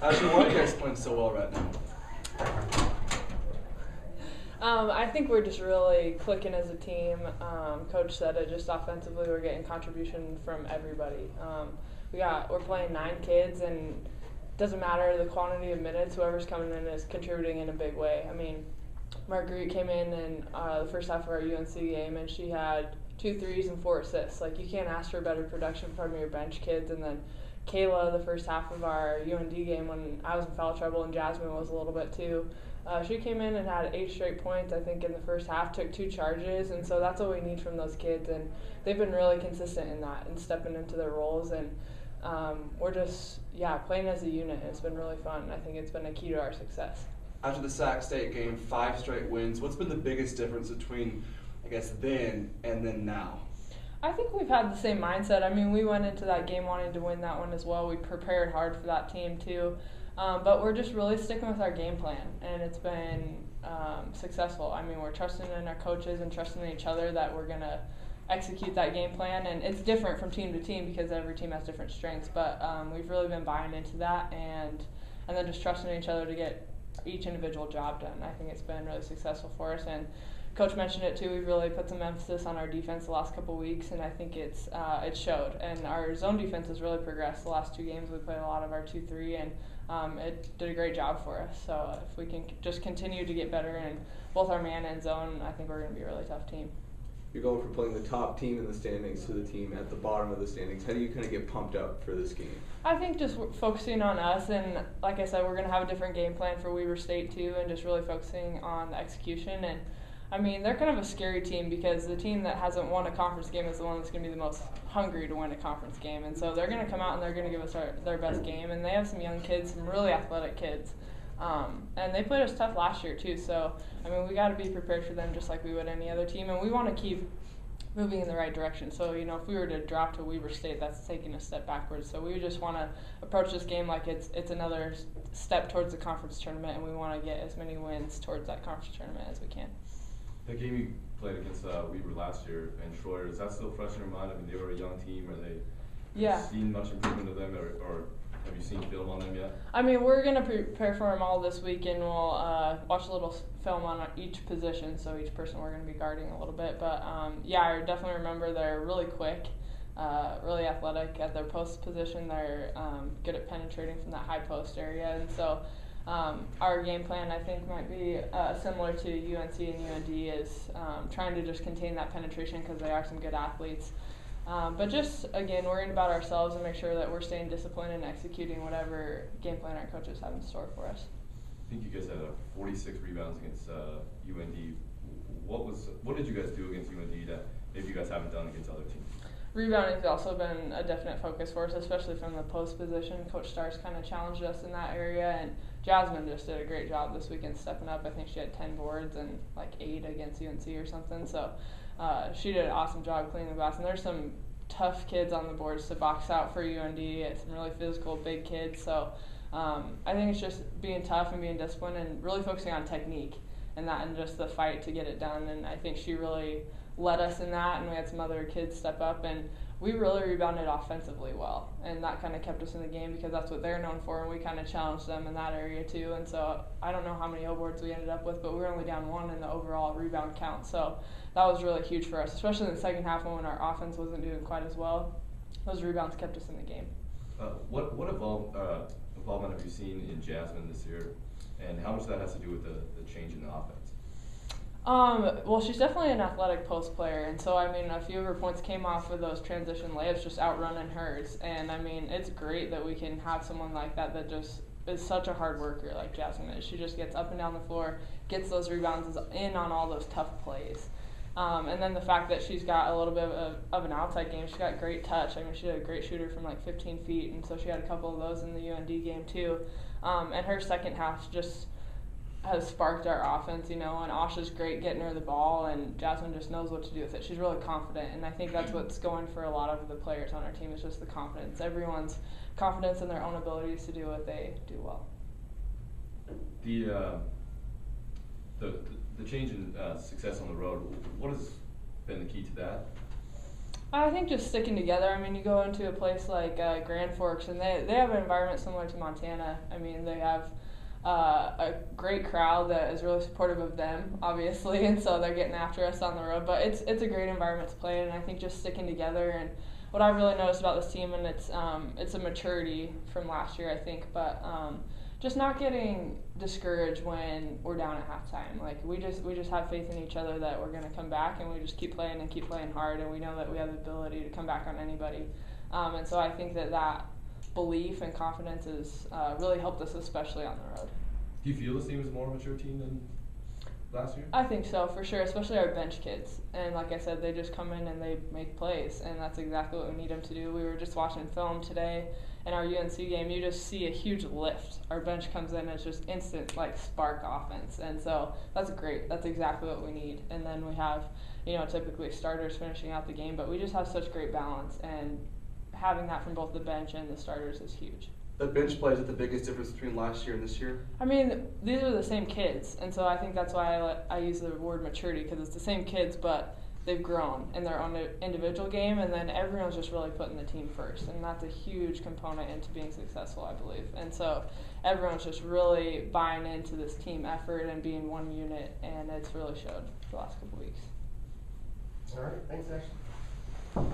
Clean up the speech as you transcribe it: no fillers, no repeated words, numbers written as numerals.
Ashley, why are you guys playing so well right now? I think we're just really clicking as a team. Coach said it, just offensively we're getting contribution from everybody. We're playing 9 kids, and it doesn't matter the quantity of minutes, whoever's coming in is contributing in a big way. I mean, Marguerite came in the first half of our UNC game, and she had 2 threes and 4 assists. Like, you can't ask for better production from your bench kids. And then Kayla, the first half of our UND game, when I was in foul trouble and Jasmine was a little bit too, she came in and had 8 straight points, I think, in the first half, took 2 charges, and so that's what we need from those kids, and they've been really consistent in that and stepping into their roles, and we're just, playing as a unit. It's been really fun. I think it's been a key to our success. After the Sac State game, 5 straight wins, what's been the biggest difference between, I guess, then and then now? I think we've had the same mindset. I mean, we went into that game wanting to win that one as well. We prepared hard for that team too. But we're just really sticking with our game plan, and it's been successful. I mean, we're trusting in our coaches and trusting in each other that we're going to execute that game plan, and it's different from team to team because every team has different strengths, but we've really been buying into that and then just trusting in each other to get each individual job done. I think it's been really successful for us, and Coach mentioned it too. We've really put some emphasis on our defense the last couple of weeks, and I think it showed. And our zone defense has really progressed. The last 2 games we played a lot of our 2-3, and it did a great job for us. So if we can just continue to get better in both our man and zone, I think we're going to be a really tough team. You're going from playing the top team in the standings to the team at the bottom of the standings. How do you kind of get pumped up for this game? I think just focusing on us, and like I said, we're going to have a different game plan for Weber State too, and just really focusing on the execution. And I mean, they're kind of a scary team because the team that hasn't won a conference game is the one that's going to be the most hungry to win a conference game. And so they're going to come out and they're going to give us their best game. And they have some young kids, some really athletic kids. And they played us tough last year too. So, I mean, we got to be prepared for them just like we would any other team. And we want to keep moving in the right direction. So, you know, if we were to drop to Weber State, that's taking a step backwards. So we just want to approach this game like it's another step towards the conference tournament, and we want to get as many wins towards that conference tournament as we can. The game you played against Weber last year and Schroeder, is that still fresh in your mind? I mean, they were a young team. Have you seen much improvement of them, or have you seen film on them yet? I mean, we're going to prepare for them all this week, and we'll watch a little film on each position, so each person we're going to be guarding a little bit. But, I definitely remember they're really quick, really athletic at their post position. They're good at penetrating from that high post area, and so our game plan, I think, might be similar to UNC and UND, is trying to just contain that penetration because they are some good athletes. But just, again, worrying about ourselves and make sure that we're staying disciplined and executing whatever game plan our coaches have in store for us. I think you guys had 46 rebounds against UND. What did you guys do against UND that maybe you guys haven't done against other teams? Rebounding has also been a definite focus for us, especially from the post position. Coach Starks kind of challenged us in that area, and Jasmine just did a great job this weekend stepping up. I think she had 10 boards and like 8 against UNC or something. So she did an awesome job cleaning the glass. And there's some tough kids on the boards to box out for UND. It's some really physical, big kids. So I think it's just being tough and being disciplined and really focusing on technique and just the fight to get it done. And I think she really led us in that, and we had some other kids step up, and we really rebounded offensively well, and that kind of kept us in the game because that's what they're known for, and we kind of challenged them in that area too. And so I don't know how many O-boards we ended up with, but we were only down 1 in the overall rebound count, so that was really huge for us, especially in the second half when our offense wasn't doing quite as well. Those rebounds kept us in the game. What involvement have you seen in Jasmine this year, and how much that has to do with the change in the offense? Well, she's definitely an athletic post player, and so, I mean, a few of her points came off of those transition layups, just outrunning hers, and, I mean, it's great that we can have someone like that just is such a hard worker like Jasmine is. She just gets up and down the floor, gets those rebounds, is in on all those tough plays. And then the fact that she's got a little bit of an outside game, she's got great touch. I mean, she's a great shooter from like 15 feet, and so she had a couple of those in the UND game too. And her second half just has sparked our offense, you know, and Asha's great getting her the ball, and Jasmine just knows what to do with it. She's really confident, and I think that's what's going for a lot of the players on our team is just the confidence. Everyone's confidence in their own abilities to do what they do well. The change in success on the road, what has been the key to that? I think just sticking together. I mean, you go into a place like Grand Forks, and they have an environment similar to Montana. I mean, they have a great crowd that is really supportive of them, obviously, and so they're getting after us on the road. But it's a great environment to play in, and I think just sticking together. And what I've really noticed about this team, and it's a maturity from last year, I think, but just not getting discouraged when we're down at halftime. Like we just have faith in each other that we're going to come back, and we just keep playing hard, and we know that we have the ability to come back on anybody. And so I think that belief and confidence has really helped us, especially on the road. Do you feel this team is a more mature team than last year? I think so, for sure, especially our bench kids. And like I said, they just come in and they make plays, and that's exactly what we need them to do. We were just watching film today in our UNC game. You just see a huge lift. Our bench comes in and it's just instant, like, spark offense. And so that's great. That's exactly what we need. And then we have, typically starters finishing out the game, but we just have such great balance, and having that from both the bench and the starters is huge. The bench play, is it the biggest difference between last year and this year? I mean, these are the same kids, and so I think that's why I use the word maturity, because it's the same kids, but they've grown in their own individual game, and then everyone's just really putting the team first, and that's a huge component into being successful, I believe. And so everyone's just really buying into this team effort and being one unit, and it's really showed the last couple weeks. All right, thanks, Ashley.